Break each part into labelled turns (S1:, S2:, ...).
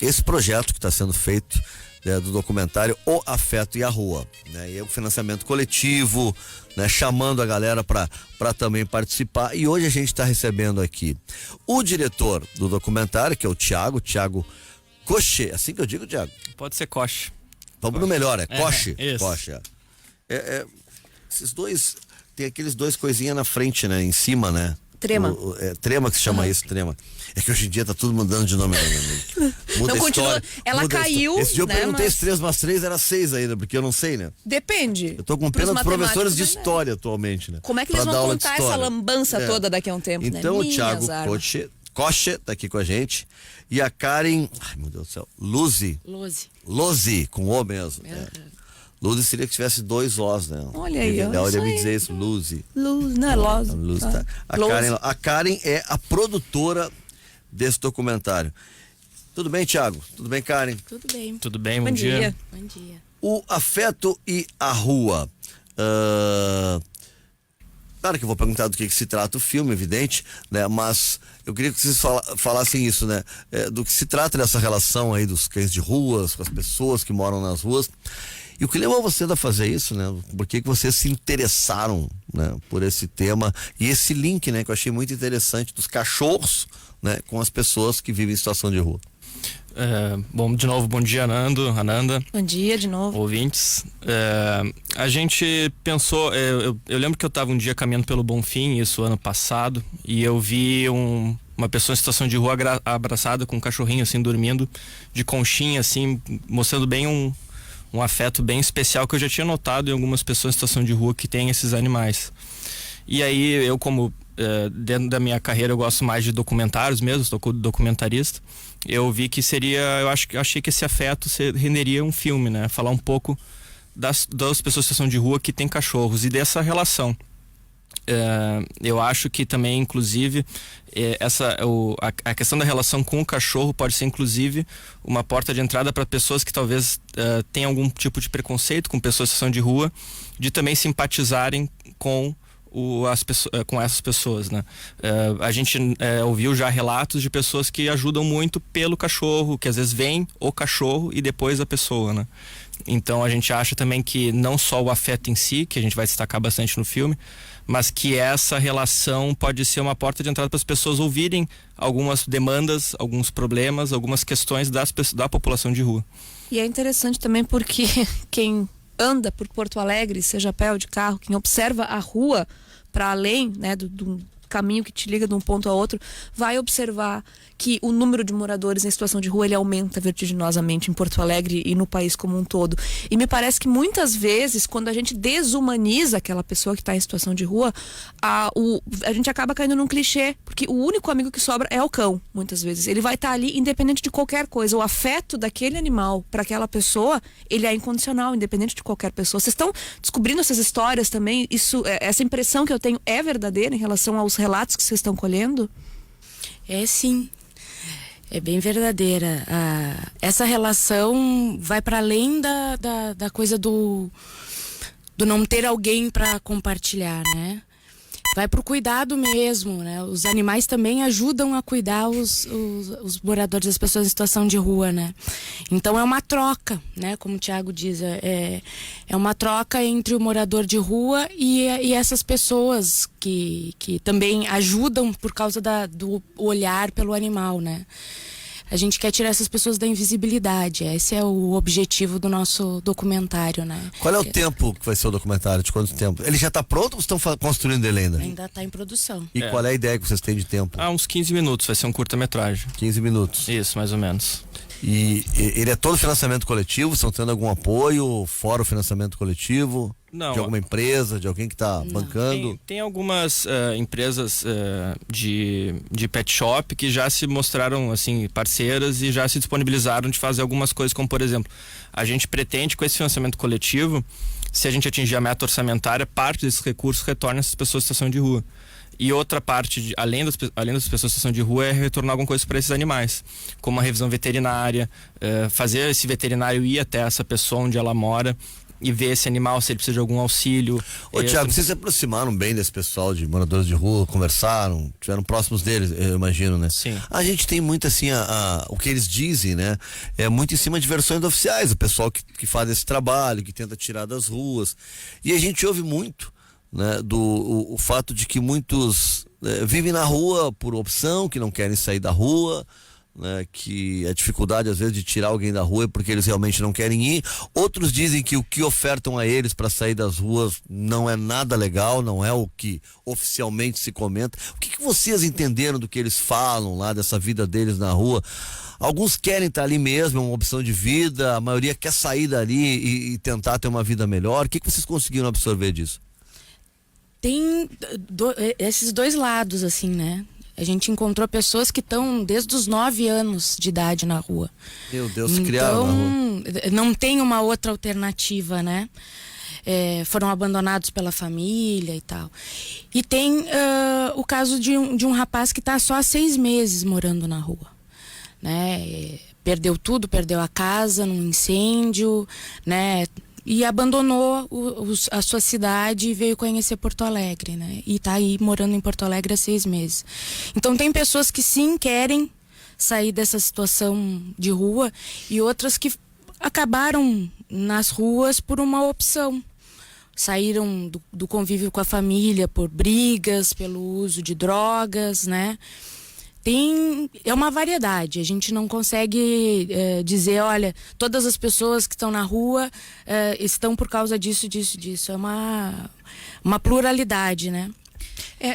S1: esse projeto que está sendo feito, do documentário O Afeto e a Rua, né? E é o financiamento coletivo, né? Chamando a galera para também participar. E hoje a gente está recebendo aqui o diretor do documentário, que é o Thiago Coche, assim que eu digo, Thiago?
S2: Pode ser Coche.
S1: Vamos no melhor, Coche.
S2: Isso.
S1: Coche. Esses dois, tem aqueles dois coisinhas na frente, né? Em cima, né?
S3: Trema.
S1: Trema que se chama isso, trema. É que hoje em dia tá tudo mudando de nome. Muda
S3: Não,
S1: a
S3: continua.
S1: história,
S3: Ela
S1: muda a
S3: caiu.
S1: história. Esse dia eu
S3: né,
S1: perguntei
S3: mas...
S1: se 3 mais 3 era 6 ainda, porque eu não sei, né?
S3: Depende.
S1: Eu tô com pena dos professores de história atualmente, né?
S3: Como é que eles vão contar essa lambança toda daqui a um tempo,
S1: então,
S3: né?
S1: o Thiago Coche tá aqui com a gente. E a Karen, ai meu Deus do céu, Luzi, com O mesmo. Luzi seria que tivesse 2 Os, né?
S3: Olha aí,
S1: ó. Eu ia me dizer isso, Luzi.
S3: Não é Luz.
S1: Luz, tá. A Karen é a produtora desse documentário. Tudo bem, Thiago? Tudo bem, Karen?
S4: Tudo bem.
S2: Tudo bem, bom dia.
S4: Bom dia.
S1: O Afeto e a Rua. Claro que eu vou perguntar do que se trata o filme, evidente, né? Mas eu queria que vocês falassem isso, né? Do que se trata dessa relação aí dos cães de ruas, com as pessoas que moram nas ruas. E o que levou você a fazer isso, né? Por que vocês se interessaram, né, por esse tema e esse link, né, que eu achei muito interessante dos cachorros, né, com as pessoas que vivem em situação de rua.
S2: Bom, de novo, bom dia, Ananda.
S3: Bom dia de novo.
S2: Ouvintes. A gente pensou, eu lembro que eu estava um dia caminhando pelo Bonfim, isso ano passado, e eu vi uma pessoa em situação de rua abraçada com um cachorrinho assim, dormindo de conchinha, assim, mostrando bem um afeto bem especial que eu já tinha notado em algumas pessoas em situação de rua que têm esses animais. E aí eu, como dentro da minha carreira eu gosto mais de documentários mesmo, sou documentarista, eu vi que achei que esse afeto renderia um filme, né? Falar um pouco das pessoas em situação de rua que têm cachorros e dessa relação. Eu acho que também, inclusive, a questão da relação com o cachorro pode ser, inclusive, uma porta de entrada para pessoas que talvez tenham algum tipo de preconceito com pessoas em situação de rua, de também simpatizarem com com essas pessoas, né? A gente ouviu já relatos de pessoas que ajudam muito pelo cachorro, que às vezes vem o cachorro e depois a pessoa, né? Então a gente acha também que não só o afeto em si, que a gente vai destacar bastante no filme, mas que essa relação pode ser uma porta de entrada para as pessoas ouvirem algumas demandas, alguns problemas, algumas questões da população de rua.
S3: E é interessante também porque quem anda por Porto Alegre, seja a pé ou de carro, quem observa a rua para além, né, do caminho que te liga de um ponto a outro, vai observar que o número de moradores em situação de rua ele aumenta vertiginosamente em Porto Alegre e no país como um todo. E me parece que muitas vezes, quando a gente desumaniza aquela pessoa que está em situação de rua, a gente acaba caindo num clichê, porque o único amigo que sobra é o cão, muitas vezes. Ele vai estar ali independente de qualquer coisa. O afeto daquele animal para aquela pessoa, ele é incondicional, independente de qualquer pessoa. Vocês estão descobrindo essas histórias também? Essa impressão que eu tenho é verdadeira em relação aos relatos que vocês estão colhendo?
S4: É, sim. É bem verdadeira. Essa relação vai para além da coisa do não ter alguém para compartilhar, né? Vai pro cuidado mesmo, né? Os animais também ajudam a cuidar os moradores, as pessoas em situação de rua, né? Então é uma troca, né? Como o Thiago diz, é uma troca entre o morador de rua e essas pessoas que também ajudam por causa do olhar pelo animal, né? A gente quer tirar essas pessoas da invisibilidade. Esse é o objetivo do nosso documentário, né?
S1: Qual é o tempo que vai ser o documentário? De quanto tempo? Ele já está pronto ou estão construindo ele ainda?
S4: Ainda está em produção.
S1: E qual é a ideia que vocês têm de tempo?
S2: Uns 15 minutos, vai ser um curta-metragem.
S1: 15 minutos.
S2: Isso, mais ou menos.
S1: E ele é todo financiamento coletivo? Estão tendo algum apoio fora o financiamento coletivo?
S2: Não.
S1: De alguma empresa, de alguém que está bancando?
S2: Tem algumas empresas de pet shop que já se mostraram assim parceiras e já se disponibilizaram de fazer algumas coisas, como por exemplo, a gente pretende com esse financiamento coletivo, se a gente atingir a meta orçamentária, parte desses recursos retorna a essas pessoas em situação de rua. E outra parte, além das pessoas em situação de rua, é retornar alguma coisa para esses animais, como uma revisão veterinária, fazer esse veterinário ir até essa pessoa onde ela mora, e ver esse animal, se ele precisa de algum auxílio.
S1: Ô, Tiago, vocês se aproximaram bem desse pessoal de moradores de rua, conversaram, estiveram próximos deles, eu imagino, né?
S2: Sim.
S1: A gente tem muito assim, o que eles dizem, né? É muito em cima de versões oficiais, o pessoal que faz esse trabalho, que tenta tirar das ruas. E a gente ouve muito, né? O fato de que muitos vivem na rua por opção, que não querem sair da rua, né, que a dificuldade às vezes de tirar alguém da rua é porque eles realmente não querem ir. Outros dizem que o que ofertam a eles para sair das ruas não é nada legal, não é o que oficialmente se comenta. O que vocês entenderam do que eles falam lá, dessa vida deles na rua? Alguns querem estar ali mesmo, é uma opção de vida, a maioria quer sair dali e tentar ter uma vida melhor. O que vocês conseguiram absorver disso?
S4: Tem esses dois lados, assim, né? A gente encontrou pessoas que estão desde os 9 anos de idade na rua.
S1: Meu Deus, se criaram na rua.
S4: Não tem uma outra alternativa, né? Foram abandonados pela família e tal. E tem o caso de um rapaz que está só há 6 meses morando na rua, né? Perdeu tudo, perdeu a casa num incêndio, né? E abandonou a sua cidade e veio conhecer Porto Alegre, né? E tá aí morando em Porto Alegre há 6 meses. Então tem pessoas que sim querem sair dessa situação de rua e outras que acabaram nas ruas por uma opção. Saíram do convívio com a família por brigas, pelo uso de drogas, né? É uma variedade, a gente não consegue dizer, olha, todas as pessoas que estão na rua estão por causa disso. É uma pluralidade, né?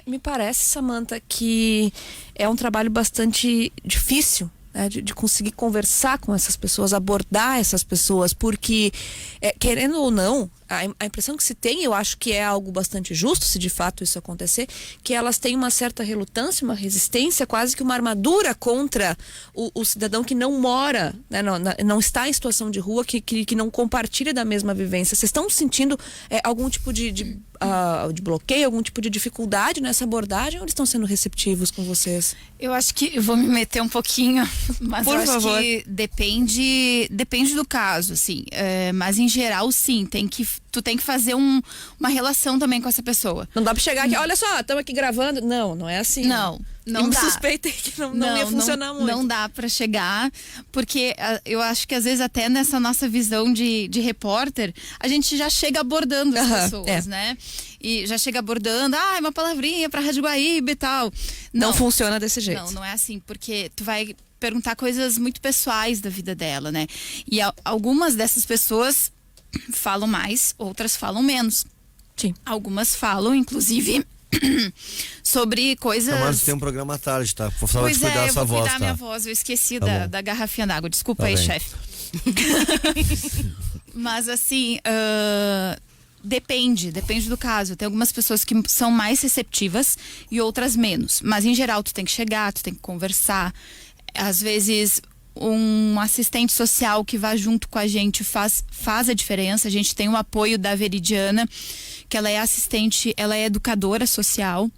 S3: Me parece, Samantha, que é um trabalho bastante difícil, né, de conseguir conversar com essas pessoas, abordar essas pessoas, porque, querendo ou não, a impressão que se tem, eu acho que é algo bastante justo, se de fato isso acontecer, que elas têm uma certa relutância, uma resistência, quase que uma armadura contra o cidadão que não mora, né, não está em situação de rua, que não compartilha da mesma vivência. Vocês estão sentindo algum tipo de bloqueio, algum tipo de dificuldade nessa abordagem, ou eles estão sendo receptivos com vocês?
S5: Eu acho que eu vou me meter um pouquinho, mas
S3: Por
S5: eu acho
S3: favor.
S5: que depende do caso, assim. Mas em geral, sim, tu tem que fazer uma relação também com essa pessoa.
S3: Não dá pra chegar aqui, olha só, estamos aqui gravando. Não é assim.
S5: Não
S3: eu
S5: dá.
S3: suspeitei que não ia funcionar muito.
S5: Não dá pra chegar, porque eu acho que às vezes até nessa nossa visão de repórter, a gente já chega abordando as pessoas, né? E já chega abordando, uma palavrinha pra Rádio Guaíba e tal.
S3: Não funciona desse jeito.
S5: Não é assim, porque tu vai perguntar coisas muito pessoais da vida dela, né? E algumas dessas pessoas falam mais, outras falam menos.
S3: Sim.
S5: Algumas falam, inclusive, sobre coisas...
S1: Mas tem um programa à tarde, tá? Por favor,
S5: Pois
S1: cuidar
S5: eu
S1: dessa
S5: vou
S1: voz,
S5: cuidar
S1: tá?
S5: minha voz, eu esqueci
S1: Tá
S5: da garrafinha d'água. Desculpa
S1: Tá
S5: aí,
S1: bem.
S5: chefe. Mas assim, depende do caso. Tem algumas pessoas que são mais receptivas e outras menos. Mas em geral, tu tem que chegar, tu tem que conversar. Às vezes, um assistente social que vai junto com a gente faz a diferença. A gente tem o apoio da Veridiana, que ela é assistente, ela é educadora social.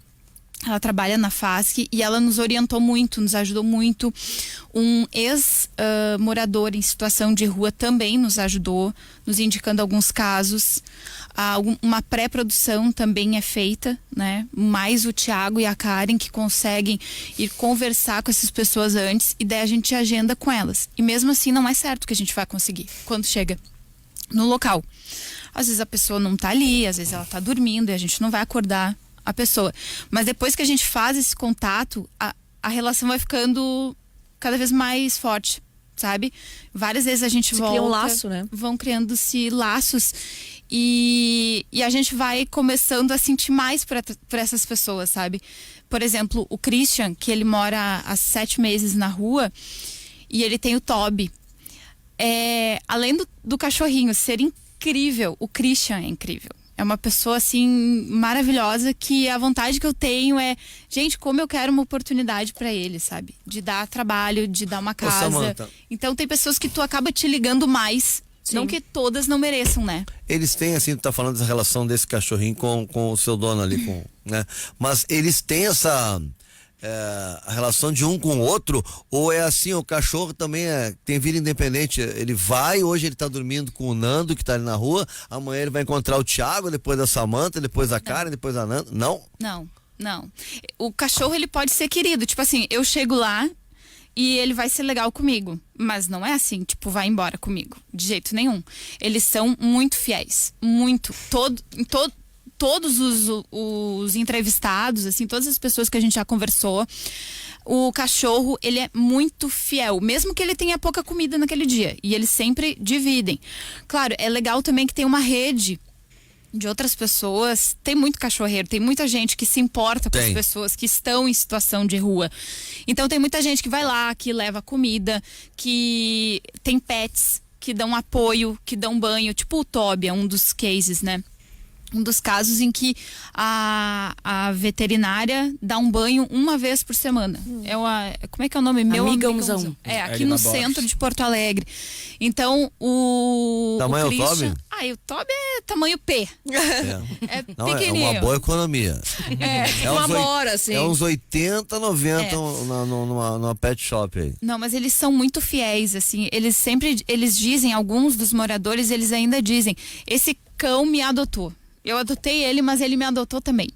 S5: Ela trabalha na FASC e ela nos orientou muito, nos ajudou muito. Um ex-morador em situação de rua também nos ajudou, nos indicando alguns casos. Uma pré-produção também é feita, né? Mais o Tiago e a Karen que conseguem ir conversar com essas pessoas antes e daí a gente agenda com elas. E mesmo assim não é certo que a gente vai conseguir quando chega no local. Às vezes a pessoa não tá ali, às vezes ela tá dormindo e a gente não vai acordar a pessoa. Mas depois que a gente faz esse contato, a relação vai ficando cada vez mais forte, sabe? Várias vezes a gente volta...
S3: cria um laço, né?
S5: Vão criando-se laços e a gente vai começando a sentir mais por essas pessoas, sabe? Por exemplo, o Christian, que ele mora há 7 meses na rua e ele tem o Toby. Além do cachorrinho ser incrível, o Christian é incrível. É uma pessoa, assim, maravilhosa que a vontade que eu tenho é... Gente, como eu quero uma oportunidade pra ele, sabe? De dar trabalho, de dar uma casa.
S1: Samantha.
S5: Então tem pessoas que tu acaba te ligando mais.
S3: Sim.
S5: Não que todas não mereçam, né?
S1: Eles têm, assim, tu tá falando dessa relação desse cachorrinho com o seu dono ali, né? Mas eles têm a relação de um com o outro, ou é assim, o cachorro também tem vida independente, ele vai, hoje ele tá dormindo com o Nando, que tá ali na rua, amanhã ele vai encontrar o Thiago, depois a Samantha, depois a Karen, depois a Nando, não?
S5: Não. O cachorro, ele pode ser querido, tipo assim, eu chego lá e ele vai ser legal comigo, mas não é assim, tipo, vai embora comigo, de jeito nenhum. Eles são muito fiéis, muito, todos os entrevistados, assim, todas as pessoas que a gente já conversou, o cachorro, ele é muito fiel, mesmo que ele tenha pouca comida naquele dia, e eles sempre dividem. Claro, é legal também que tem uma rede de outras pessoas, tem muito cachorreiro, tem muita gente que se importa com as pessoas que estão em situação de rua. Então tem muita gente que vai lá, que leva comida, que tem pets, que dão apoio, que dão banho, tipo o Toby é um dos cases, né? Um dos casos em que a veterinária dá um banho uma vez por semana. Como é que é o nome? Meu
S4: Amigãozão.
S5: Aqui no centro de Porto Alegre. Então,
S1: tamanho
S5: o Christian...
S1: Toby?
S5: O Toby é tamanho P. É
S1: Não,
S5: pequenininho.
S1: é uma boa economia.
S3: Uma amora, assim.
S1: É uns 80, 90 numa pet shop aí.
S5: Não, mas eles são muito fiéis, assim. Eles dizem, alguns dos moradores, eles ainda dizem, esse cão me adotou. Eu adotei ele, mas ele me adotou também.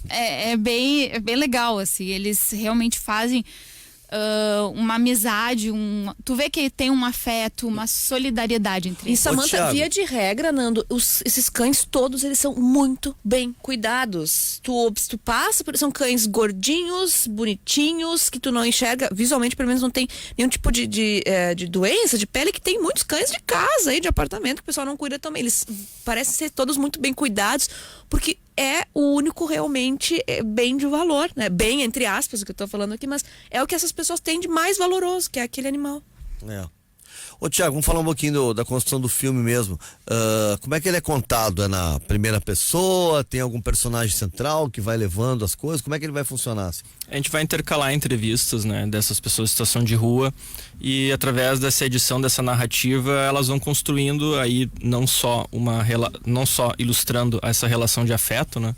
S5: é bem legal, assim. Eles realmente fazem uma amizade, tu vê que tem um afeto, uma solidariedade entre eles.
S3: E Samantha, via de regra, Nando, esses cães todos, eles são muito bem cuidados. Tu passa, são cães gordinhos, bonitinhos, que tu não enxerga, visualmente pelo menos não tem nenhum tipo de doença, de pele, que tem muitos cães de casa aí, de apartamento, que o pessoal não cuida também. Eles parecem ser todos muito bem cuidados, porque é o único realmente bem de valor, né? Bem, entre aspas, o que eu tô falando aqui, mas é o que essas pessoas têm de mais valoroso, que é aquele animal.
S1: Ô Thiago, vamos falar um pouquinho da construção do filme mesmo. Como é que ele é contado? É na primeira pessoa? Tem algum personagem central que vai levando as coisas? Como é que ele vai funcionar? Assim?
S2: A gente vai intercalar entrevistas, né, dessas pessoas em situação de rua, e através dessa edição, dessa narrativa, elas vão construindo aí não só ilustrando essa relação de afeto, né?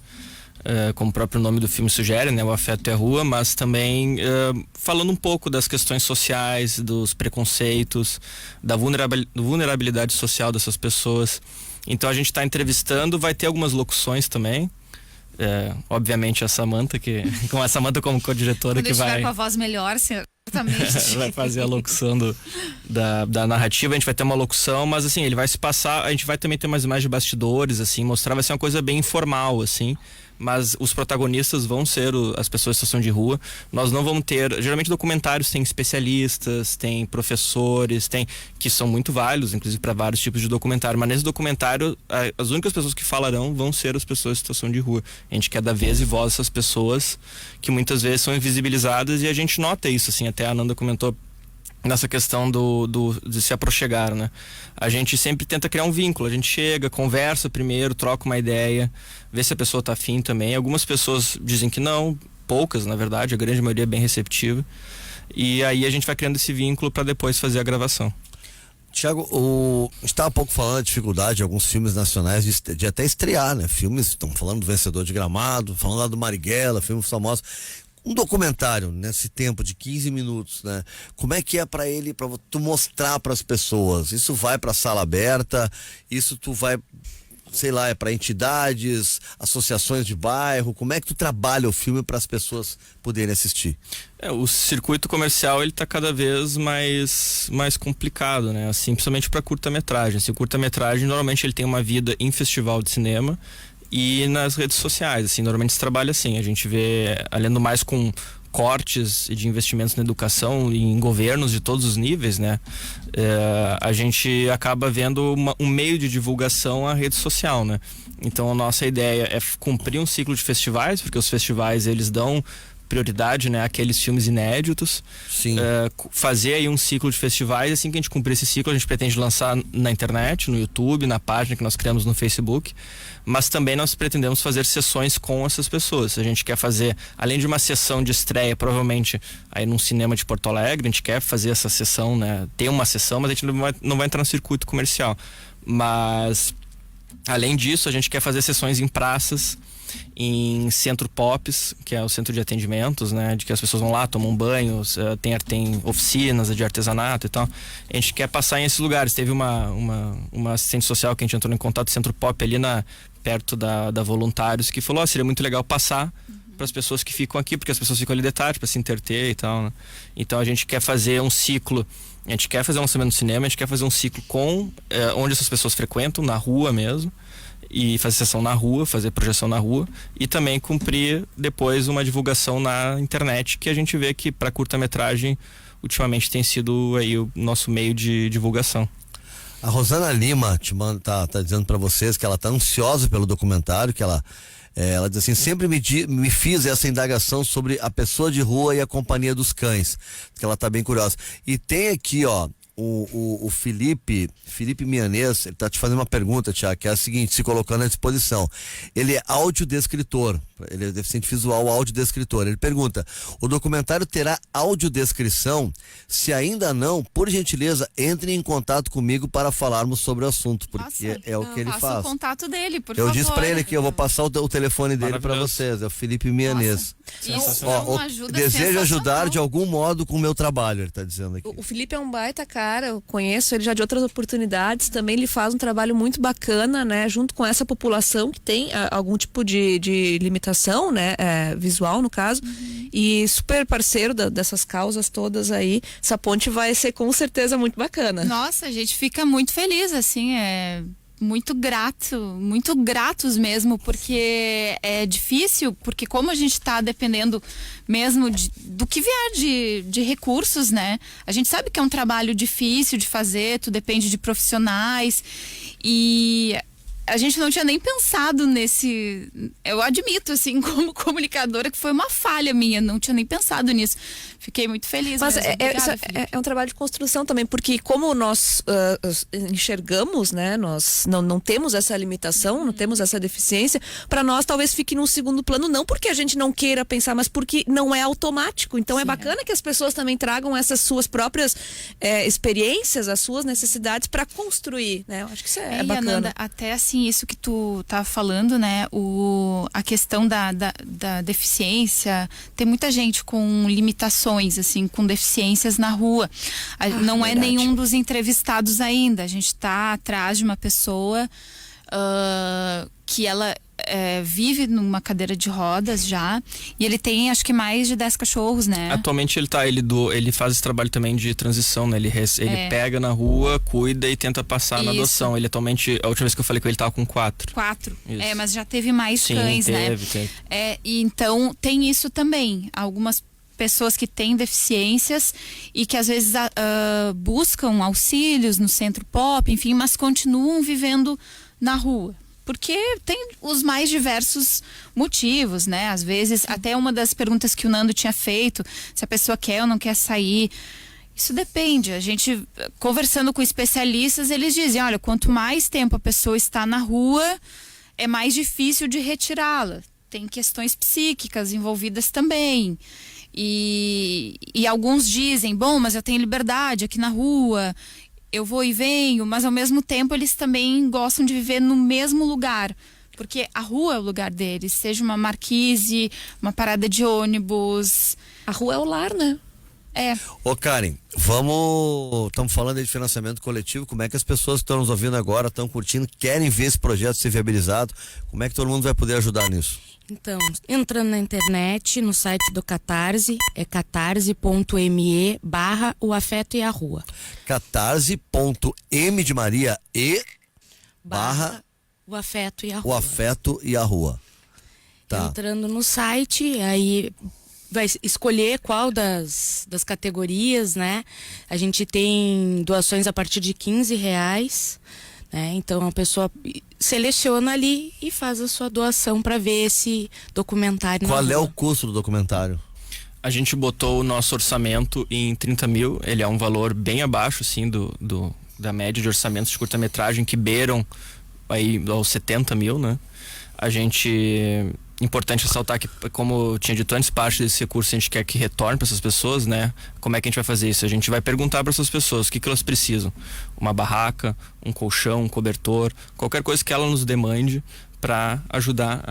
S2: Como o próprio nome do filme sugere, né, o afeto é a rua, mas também falando um pouco das questões sociais, dos preconceitos, da vulnerabilidade social dessas pessoas. Então a gente está entrevistando, vai ter algumas locuções também. Obviamente a Samantha, com a Samantha como co-diretora, que vai
S5: com a voz melhor, certamente
S2: vai fazer a locução da narrativa. A gente vai ter uma locução, mas assim, ele vai se passar, a gente vai também ter mais imagens de bastidores, assim, mostrar, vai ser uma coisa bem informal, assim, mas os protagonistas vão ser as pessoas em situação de rua. Nós não vamos ter, geralmente documentários tem especialistas, tem professores, que são muito válidos, inclusive para vários tipos de documentário, mas nesse documentário as únicas pessoas que falarão vão ser as pessoas em situação de rua. A gente quer dar vez e voz a essas pessoas que muitas vezes são invisibilizadas, e a gente nota isso, assim, até a Ananda comentou nessa questão de se aproxegar, né? A gente sempre tenta criar um vínculo, a gente chega, conversa primeiro, troca uma ideia, vê se a pessoa tá afim também. Algumas pessoas dizem que não, poucas, na verdade, a grande maioria é bem receptiva. E aí a gente vai criando esse vínculo para depois fazer a gravação.
S1: Thiago, a gente estava há pouco falando da dificuldade de alguns filmes nacionais de até estrear, né? Filmes, estamos falando do Vencedor de Gramado, falando lá do Marighella, filmes famosos. Um documentário nesse tempo de 15 minutos, né? Como é que é para tu mostrar para as pessoas? Isso vai para sala aberta? Isso tu vai, sei lá, é para entidades, associações de bairro? Como é que tu trabalha o filme para as pessoas poderem assistir?
S2: O circuito comercial, ele tá cada vez mais complicado, né? Assim, principalmente para curta-metragem. Assim, o curta-metragem normalmente ele tem uma vida em festival de cinema e nas redes sociais, assim, normalmente se trabalha assim, a gente vê, além do mais com cortes de investimentos na educação e em governos de todos os níveis, né? A gente acaba vendo um meio de divulgação a rede social, né? Então a nossa ideia é cumprir um ciclo de festivais, porque os festivais, eles dão prioridade, né, àqueles filmes inéditos.
S1: Sim.
S2: Fazer aí um ciclo de festivais. Assim que a gente cumprir esse ciclo, a gente pretende lançar na internet, no YouTube, na página que nós criamos no Facebook, mas também nós pretendemos fazer sessões com essas pessoas. A gente quer fazer, além de uma sessão de estreia, provavelmente aí num cinema de Porto Alegre, a gente quer fazer essa sessão, né, ter uma sessão, mas a gente não vai entrar no circuito comercial, mas Além disso, a gente quer fazer sessões em praças, em centro POPs, que é o centro de atendimentos, né? De que as pessoas vão lá, tomam banho, tem oficinas de artesanato e tal. A gente quer passar em esses lugares. Teve uma assistente social que a gente entrou em contato, centro POP ali perto da Voluntários, que falou, seria muito legal passar para as pessoas que ficam aqui, porque as pessoas ficam ali de tarde para se entreter e tal, né? Então a gente quer fazer um ciclo, a gente quer fazer um lançamento no cinema, a gente quer fazer um ciclo onde essas pessoas frequentam, na rua mesmo, e fazer sessão na rua, fazer projeção na rua, e também cumprir depois uma divulgação na internet, que a gente vê que para curta-metragem ultimamente tem sido aí o nosso meio de divulgação.
S1: A Rosana Lima tá dizendo para vocês que ela tá ansiosa pelo documentário, que ela diz assim, sempre me fiz essa indagação sobre a pessoa de rua e a companhia dos cães, que ela tá bem curiosa. E tem aqui, ó, o Felipe Mianês, ele tá te fazendo uma pergunta, Tiago, que é a seguinte, se colocando à disposição. Ele é audiodescritor, ele é deficiente visual audiodescritor. Ele pergunta, o documentário terá audiodescrição? Se ainda não, por gentileza, entre em contato comigo para falarmos sobre o assunto, porque é o que ele faz.
S5: Passa o contato dele, por favor.
S1: Eu disse para ele que eu vou passar o telefone dele para vocês, é o Felipe Mianês.
S5: Isso
S1: Desejo ajudar de algum modo com o meu trabalho, ele tá dizendo aqui.
S3: O Felipe é um baita cara, eu conheço ele já de outras oportunidades, também ele faz um trabalho muito bacana, né, junto com essa população que tem algum tipo de limitação, né, visual no caso, e super parceiro dessas causas todas aí. Essa ponte vai ser com certeza muito bacana.
S5: Nossa, a gente fica muito feliz, assim, muito gratos mesmo, porque é difícil, porque como a gente está dependendo mesmo do que vier de recursos, né? A gente sabe que é um trabalho difícil de fazer, tu depende de profissionais e a gente não tinha nem pensado nesse... Eu admito, assim, como comunicadora, que foi uma falha minha, não tinha nem pensado nisso. Fiquei muito feliz.
S3: Mas
S5: mesmo. Obrigada,
S3: é um trabalho de construção também, porque como nós enxergamos, né, nós não temos essa limitação, não temos essa deficiência, para nós talvez fique num segundo plano, não porque a gente não queira pensar, mas porque não é automático. Então é bacana que as pessoas também tragam essas suas próprias experiências, as suas necessidades para construir, né? Eu acho que isso é bacana.
S5: Ananda, até assim, isso que tu tá falando, né, a questão da deficiência, tem muita gente com limitações, assim, com deficiências na rua. Não
S3: verdade.
S5: É nenhum dos entrevistados ainda. A gente tá atrás de uma pessoa que ela vive numa cadeira de rodas já, e ele tem acho que mais de 10 cachorros, né?
S2: Atualmente ele faz esse trabalho também de transição, né? Ele pega na rua, cuida e tenta passar na adoção. Ele atualmente, a última vez que eu falei com ele, tava com 4.
S5: 4.
S2: Isso.
S5: Mas já teve mais
S2: Sim,
S5: cães, né?
S2: Teve.
S5: E então tem isso também. Algumas pessoas que têm deficiências e que às vezes buscam auxílios no centro POP, enfim, mas continuam vivendo na rua. Porque tem os mais diversos motivos, né? Às vezes, até uma das perguntas que o Nando tinha feito, se a pessoa quer ou não quer sair, isso depende. A gente, conversando com especialistas, eles dizem, olha, quanto mais tempo a pessoa está na rua, é mais difícil de retirá-la. Tem questões psíquicas envolvidas também. E alguns dizem, bom, mas eu tenho liberdade aqui na rua, eu vou e venho, mas ao mesmo tempo eles também gostam de viver no mesmo lugar, porque a rua é o lugar deles, seja uma marquise, uma parada de ônibus.
S3: A rua é o lar, né?
S1: Ô Karen, estamos falando aí de financiamento coletivo, como é que as pessoas que estão nos ouvindo agora, estão curtindo, querem ver esse projeto ser viabilizado, como é que todo mundo vai poder ajudar nisso?
S4: Então, entrando na internet, no site do Catarse, é catarse.me/o afeto e a rua.
S1: catarse.m de Maria e barra
S4: o afeto e a rua.
S1: O afeto e a rua. Tá.
S4: Entrando no site, aí vai escolher qual das categorias, né? A gente tem doações a partir de R$15, né? Então a pessoa seleciona ali e faz a sua doação para ver esse documentário.
S1: Qual é o custo do documentário?
S2: A gente botou o nosso orçamento em 30 mil, ele é um valor bem abaixo, assim, da média de orçamentos de curta-metragem que beiram aí aos 70 mil, né? A gente importante ressaltar que, como eu tinha dito antes, parte desse recurso a gente quer que retorne para essas pessoas, né? Como é que a gente vai fazer isso? A gente vai perguntar para essas pessoas o que elas precisam. Uma barraca, um colchão, um cobertor, qualquer coisa que ela nos demande para ajudar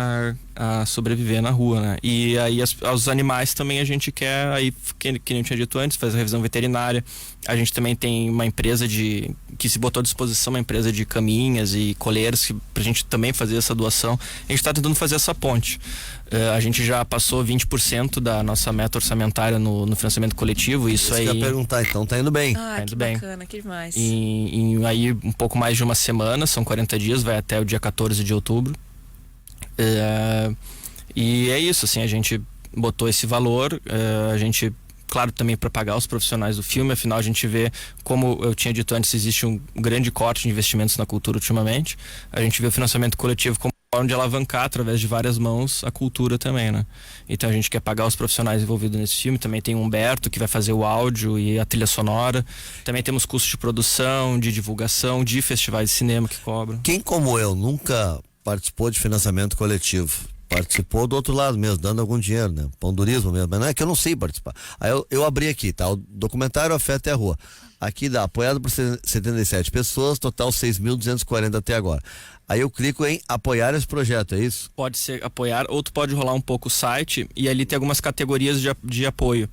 S2: a sobreviver na rua, né? E aí aos animais também a gente quer, aí que nem eu tinha dito antes, fazer a revisão veterinária. A gente também tem uma empresa que se botou à disposição, uma empresa de caminhas e coleiras pra gente também fazer essa doação. A gente está tentando fazer essa ponte. A gente já passou 20% da nossa meta orçamentária no financiamento coletivo. Isso aí.
S1: Eu ia perguntar, então tá indo bem.
S3: Ah,
S2: Tá
S3: que
S2: indo bem.
S3: bacana, que demais.
S2: Em aí um pouco mais de uma semana, são 40 dias, vai até o dia 14 de outubro. E é isso, assim, a gente botou esse valor, a gente, claro, também para pagar os profissionais do filme, afinal a gente vê, como eu tinha dito antes, existe um grande corte de investimentos na cultura ultimamente. A gente vê o financiamento coletivo como forma de alavancar através de várias mãos a cultura também, né? Então a gente quer pagar os profissionais envolvidos nesse filme. Também tem o Humberto, que vai fazer o áudio e a trilha sonora. Também temos custos de produção, de divulgação, de festivais de cinema que cobram.
S1: Quem como eu nunca participou de financiamento coletivo, participou do outro lado mesmo, dando algum dinheiro, né? Pondurismo mesmo, mas não é que eu não sei participar. Aí eu abri aqui, tá? O documentário Afeto é a Rua. Aqui dá, apoiado por 77 pessoas, total 6.240 até agora. Aí eu clico em apoiar esse projeto, é isso?
S2: Pode ser apoiar, ou tu pode rolar um pouco o site e ali tem algumas categorias de apoio.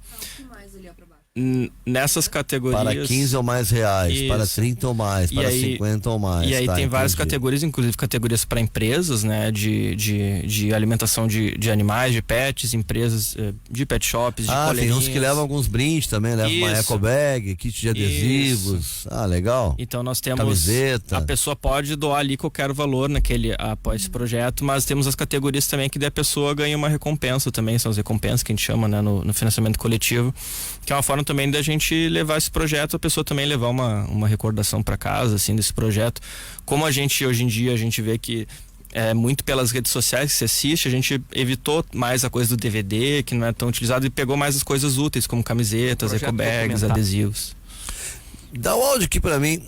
S2: Nessas categorias
S1: para 15 ou mais reais,
S2: isso.
S1: para 30 ou mais, para 50 ou mais.
S2: E aí
S1: tá,
S2: tem várias
S1: entendi.
S2: categorias, inclusive categorias para empresas, né, de alimentação de animais, de pets, empresas de pet shops, de
S1: tem
S2: coleirinhas.
S1: uns que levam alguns brindes também, levam uma
S2: Isso.
S1: eco bag, kit de adesivos. Ah, legal.
S2: Então nós temos
S1: Camiseta.
S2: a pessoa pode doar ali qualquer valor naquele após esse projeto, mas temos as categorias também que daí a pessoa ganha uma recompensa também, são as recompensas que a gente chama, né, no financiamento coletivo, que é uma forma também da gente levar esse projeto, a pessoa também levar uma recordação para casa, assim, desse projeto. Como a gente hoje em dia a gente vê que muito pelas redes sociais que se assiste, a gente evitou mais a coisa do DVD, que não é tão utilizado, e pegou mais as coisas úteis, como camisetas, ecobags, adesivos.
S1: Dá o áudio aqui pra mim.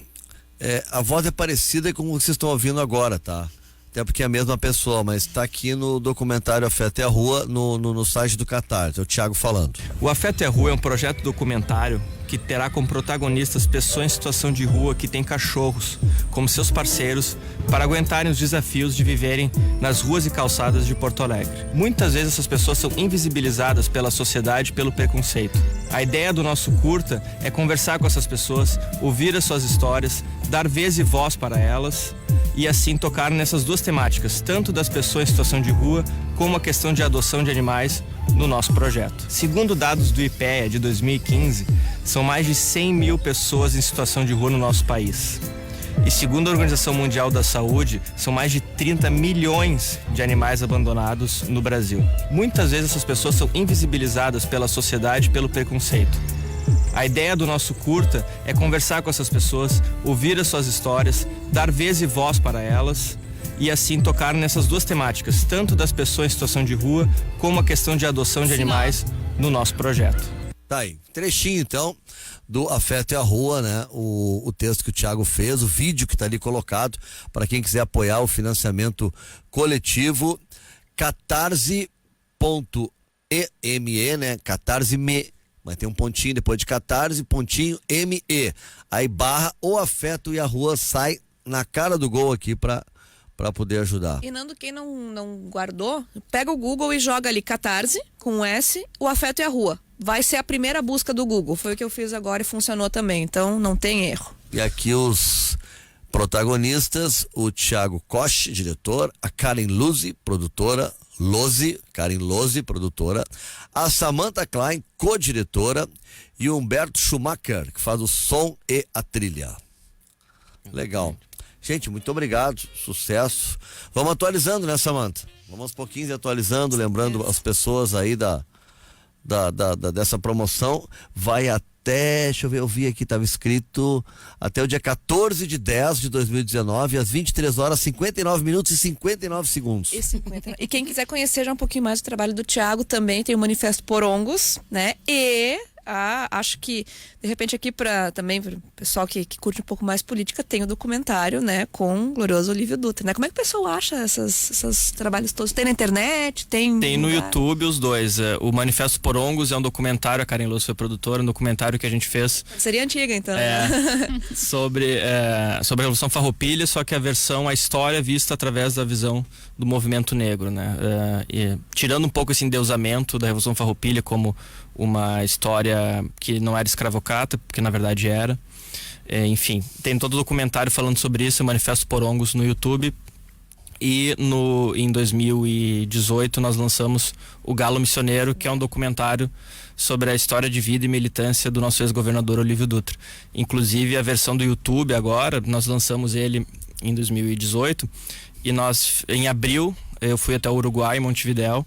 S1: A voz é parecida com o que vocês estão ouvindo agora, tá? Até porque é a mesma pessoa, mas tá aqui no documentário Afeto é a Rua, no site do Catarse. É o Thiago falando.
S2: O Afeto é a Rua é um projeto documentário que terá como protagonistas pessoas em situação de rua que têm cachorros como seus parceiros para aguentarem os desafios de viverem nas ruas e calçadas de Porto Alegre. Muitas vezes essas pessoas são invisibilizadas pela sociedade e pelo preconceito. A ideia do nosso curta é conversar com essas pessoas, ouvir as suas histórias, dar vez e voz para elas e assim tocar nessas duas temáticas, tanto das pessoas em situação de rua como a questão de adoção de animais no nosso projeto. Segundo dados do IPEA de 2015, são mais de 100 mil pessoas em situação de rua no nosso país. E segundo a Organização Mundial da Saúde, são mais de 30 milhões de animais abandonados no Brasil. Muitas vezes essas pessoas são invisibilizadas pela sociedade e pelo preconceito. A ideia do nosso curta é conversar com essas pessoas, ouvir as suas histórias, dar vez e voz para elas e assim tocar nessas duas temáticas, tanto das pessoas em situação de rua como a questão de adoção de animais no nosso projeto.
S1: Tá aí, trechinho então do Afeto é a Rua, né? O texto que o Thiago fez, o vídeo que tá ali colocado para quem quiser apoiar o financiamento coletivo, catarse.me, né? Catarse.me, mas tem um pontinho depois de Catarse, pontinho ME. Aí barra o Afeto e a Rua sai na cara do gol aqui para poder ajudar.
S3: E Nando, quem não guardou, pega o Google e joga ali Catarse, com um S, o Afeto e a Rua. Vai ser a primeira busca do Google. Foi o que eu fiz agora e funcionou também. Então não tem erro.
S1: E aqui os protagonistas, o Thiago Koch, diretor, a Karen Luzzi, produtora, Karen Lozzi, produtora, a Samantha Klein, co-diretora, e o Humberto Schumacher, que faz o som e a trilha. Legal. Gente, muito obrigado, sucesso. Vamos atualizando, né, Samantha? Vamos aos pouquinhos atualizando, lembrando as pessoas aí dessa promoção. Vai até, deixa eu ver, eu vi aqui, estava escrito até o dia 14 de 10 de 2019, às 23 horas, 59 minutos e 59 segundos.
S3: E quem quiser conhecer já um pouquinho mais o trabalho do Thiago, também tem o Manifesto Porongos, né? E acho que, de repente, aqui também para o pessoal que curte um pouco mais política, tem o documentário, né, com o glorioso Olívio Dutra, né? Como é que o pessoal acha esses trabalhos todos? Tem na internet? Tem
S2: no YouTube os dois. O Manifesto Porongos é um documentário, a Karen Luz foi produtora, um documentário que a gente fez
S3: Seria antiga, então.
S2: sobre a Revolução Farroupilha, só que a história vista através da visão do movimento negro, né? E tirando um pouco esse endeusamento da Revolução Farroupilha como uma história que não era escravocrata, porque na verdade era. Enfim, tem todo o documentário falando sobre isso, o Manifesto Porongos no YouTube. E em 2018 nós lançamos o Galo Missioneiro, que é um documentário sobre a história de vida e militância do nosso ex-governador Olívio Dutra. Inclusive a versão do YouTube agora, nós lançamos ele em 2018 e em abril eu fui até o Uruguai, Montevidéu,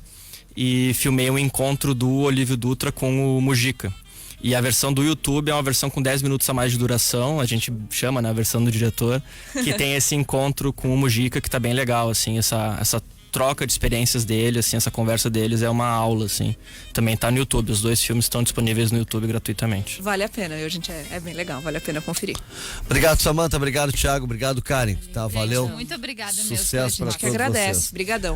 S2: e filmei um encontro do Olívio Dutra com o Mujica. E a versão do YouTube é uma versão com 10 minutos a mais de duração, a gente chama, né, a versão do diretor, que tem esse encontro com o Mujica que tá bem legal, assim, essa troca de experiências dele, assim, essa conversa deles é uma aula, assim. Também tá no YouTube, os dois filmes estão disponíveis no YouTube gratuitamente.
S3: Vale a pena, gente, é bem legal, vale a pena conferir.
S1: Obrigado, Samantha, obrigado, Thiago, obrigado, Karen. Tá, valeu.
S5: Muito obrigada mesmo.
S1: Sucesso para
S3: A gente que
S1: todos
S3: agradece.
S1: vocês.
S3: Obrigadão.